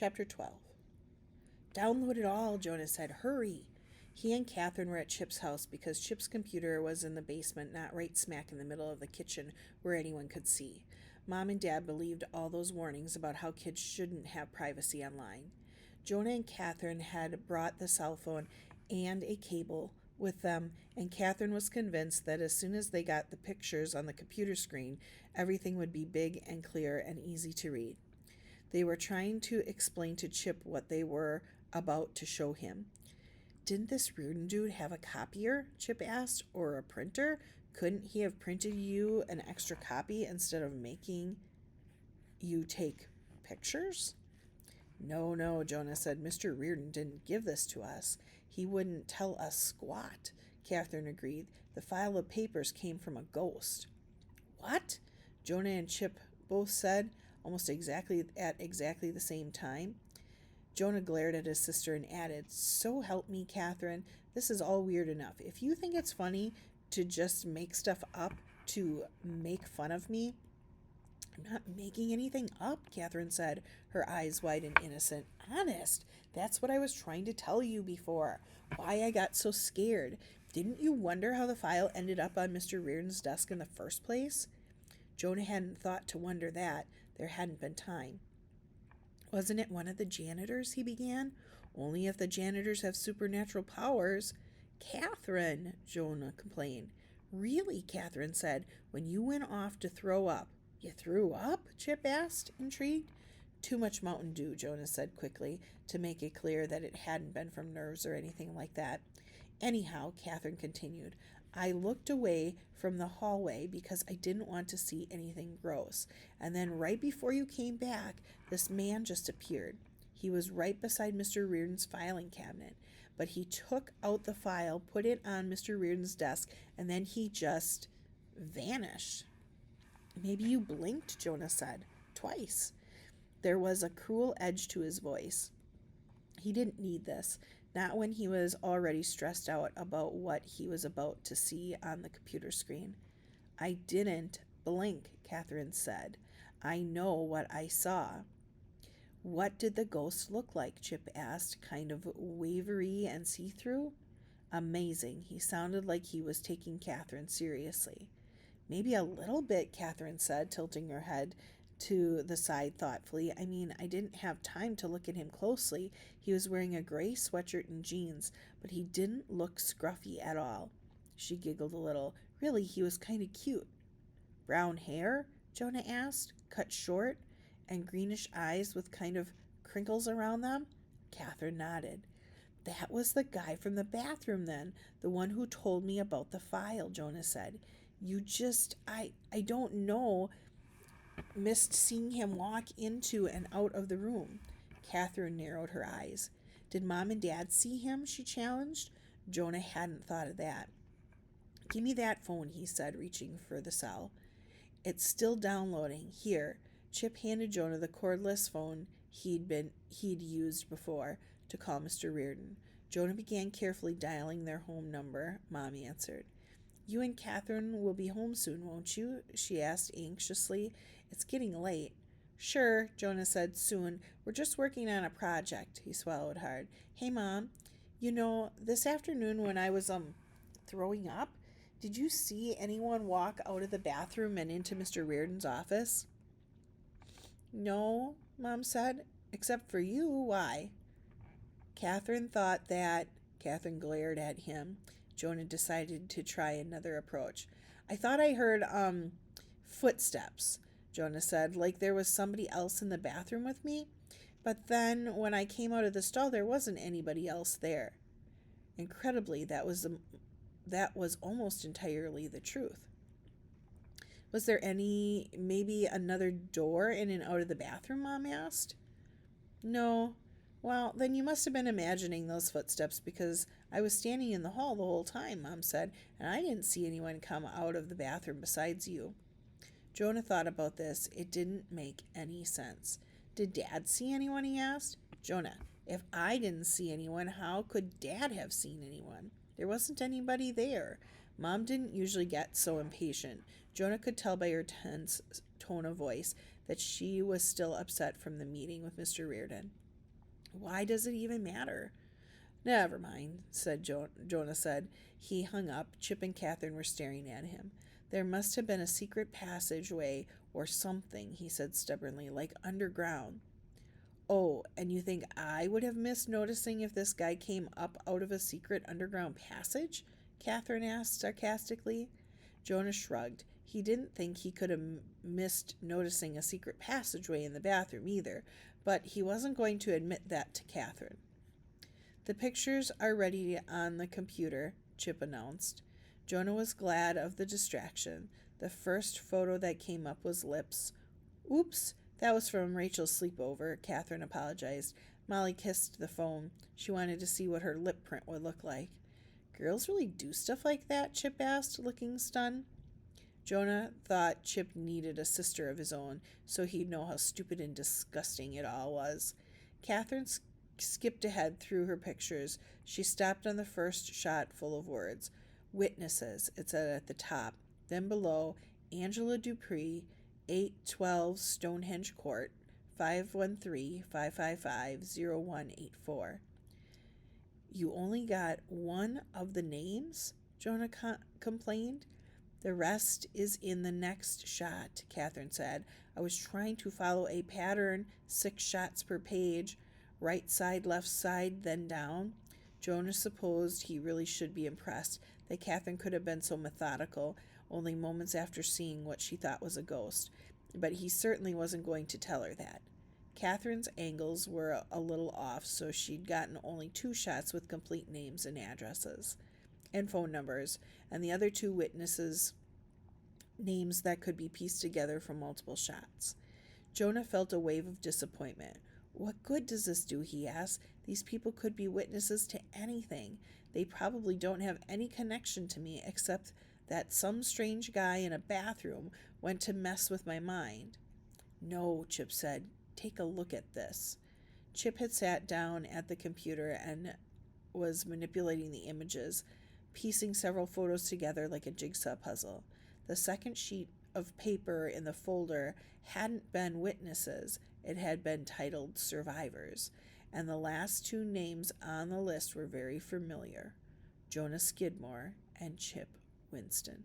Chapter 12. Download it all, Jonah said. Hurry. He and Catherine were at Chip's house because Chip's computer was in the basement, not right smack in the middle of the kitchen where anyone could see. Mom and Dad believed all those warnings about how kids shouldn't have privacy online. Jonah and Catherine had brought the cell phone and a cable with them, and Catherine was convinced that as soon as they got the pictures on the computer screen, everything would be big and clear and easy to read. They were trying to explain to Chip what they were about to show him. Didn't this Reardon dude have a copier? Chip asked, or a printer? Couldn't he have printed you an extra copy instead of making you take pictures? No, Jonah said. Mr. Reardon didn't give this to us. He wouldn't tell us squat. Catherine agreed. The file of papers came from a ghost. What? Jonah and Chip both said, almost exactly the same time. Jonah glared at his sister and added, So help me, Catherine. This is all weird enough. If you think it's funny to just make stuff up to make fun of me, I'm not making anything up, Catherine said, her eyes wide and innocent. Honest, that's what I was trying to tell you before. Why I got so scared. Didn't you wonder how the file ended up on Mr. Reardon's desk in the first place? Jonah hadn't thought to wonder that. There hadn't been time. Wasn't it one of the janitors, he began. Only if the janitors have supernatural powers. Catherine, Jonah complained. Really, Catherine said, when you went off to throw up. You threw up? Chip asked, intrigued. Too much Mountain Dew, Jonah said quickly, to make it clear that it hadn't been from nerves or anything like that. Anyhow, Catherine continued, I looked away from the hallway because I didn't want to see anything gross. And then right before you came back, this man just appeared. He was right beside Mr. Reardon's filing cabinet. But he took out the file, put it on Mr. Reardon's desk, and then he just vanished. Maybe you blinked, Jonah said. Twice. There was a cruel edge to his voice. He didn't need this. Not when he was already stressed out about what he was about to see on the computer screen. I didn't blink, Catherine said. I know what I saw. What did the ghost look like? Chip asked, kind of wavery and see-through. Amazing. He sounded like he was taking Catherine seriously. Maybe a little bit, Catherine said, tilting her head to the side thoughtfully. I mean, I didn't have time to look at him closely. He was wearing a gray sweatshirt and jeans, but he didn't look scruffy at all. She giggled a little. Really, he was kind of cute. Brown hair? Jonah asked, cut short, and greenish eyes with kind of crinkles around them? Catherine nodded. That was the guy from the bathroom then, the one who told me about the file, Jonah said. I don't know, missed seeing him walk into and out of the room. Catherine narrowed her eyes. Did Mom and Dad see him? She challenged. Jonah hadn't thought of that. Give me that phone, he said, reaching for the cell. It's still downloading. Here. Chip handed Jonah the cordless phone he'd used before to call Mr. Reardon. Jonah began carefully dialing their home number. Mom answered. You and Catherine will be home soon, won't you? She asked anxiously. It's getting late. Sure, Jonah said, soon. We're just working on a project. He swallowed hard. Hey, Mom, this afternoon when I was throwing up, did you see anyone walk out of the bathroom and into Mr. Reardon's office? No, Mom said, except for you. Why? Catherine glared at him. Jonah decided to try another approach. I thought I heard, footsteps, Jonah said, like there was somebody else in the bathroom with me. But then when I came out of the stall, there wasn't anybody else there. Incredibly, that was almost entirely the truth. Was there maybe another door in and out of the bathroom, Mom asked. No. Well, then you must have been imagining those footsteps because I was standing in the hall the whole time, Mom said, and I didn't see anyone come out of the bathroom besides you. Jonah thought about this. It didn't make any sense. Did Dad see anyone, he asked. Jonah, if I didn't see anyone, how could Dad have seen anyone? There wasn't anybody there. Mom didn't usually get so impatient. Jonah could tell by her tense tone of voice that she was still upset from the meeting with Mr. Reardon. Why does it even matter? Never mind, said Jonah said. He hung up. Chip and Catherine were staring at him. There must have been a secret passageway or something, he said stubbornly, like underground. Oh, and you think I would have missed noticing if this guy came up out of a secret underground passage? Catherine asked sarcastically. Jonah shrugged. He didn't think he could have missed noticing a secret passageway in the bathroom either, but he wasn't going to admit that to Catherine. The pictures are ready on the computer, Chip announced. Jonah was glad of the distraction. The first photo that came up was lips. Oops, that was from Rachel's sleepover, Catherine apologized. Molly kissed the phone. She wanted to see what her lip print would look like. Girls really do stuff like that? Chip asked, looking stunned. Jonah thought Chip needed a sister of his own, so he'd know how stupid and disgusting it all was. Catherine skipped ahead through her pictures. She stopped on the first shot full of words. Witnesses, it said at the top. Then below, Angela Dupree, 812 Stonehenge Court, 513-555-0184. You only got one of the names? Jonah complained. The rest is in the next shot, Catherine said. I was trying to follow a pattern, 6 shots per page, right side, left side, then down. Jonah supposed he really should be impressed that Catherine could have been so methodical, only moments after seeing what she thought was a ghost. But he certainly wasn't going to tell her that. Catherine's angles were a little off, so she'd gotten only 2 shots with complete names and addresses and phone numbers, and the other 2 witnesses' names that could be pieced together from multiple shots. Jonah felt a wave of disappointment. What good does this do, he asked. These people could be witnesses to anything. They probably don't have any connection to me except that some strange guy in a bathroom went to mess with my mind. No, Chip said. Take a look at this. Chip had sat down at the computer and was manipulating the images, piecing several photos together like a jigsaw puzzle. The second sheet of paper in the folder hadn't been witnesses, it had been titled survivors, and the last 2 names on the list were very familiar: Jonah Skidmore and Chip Winston.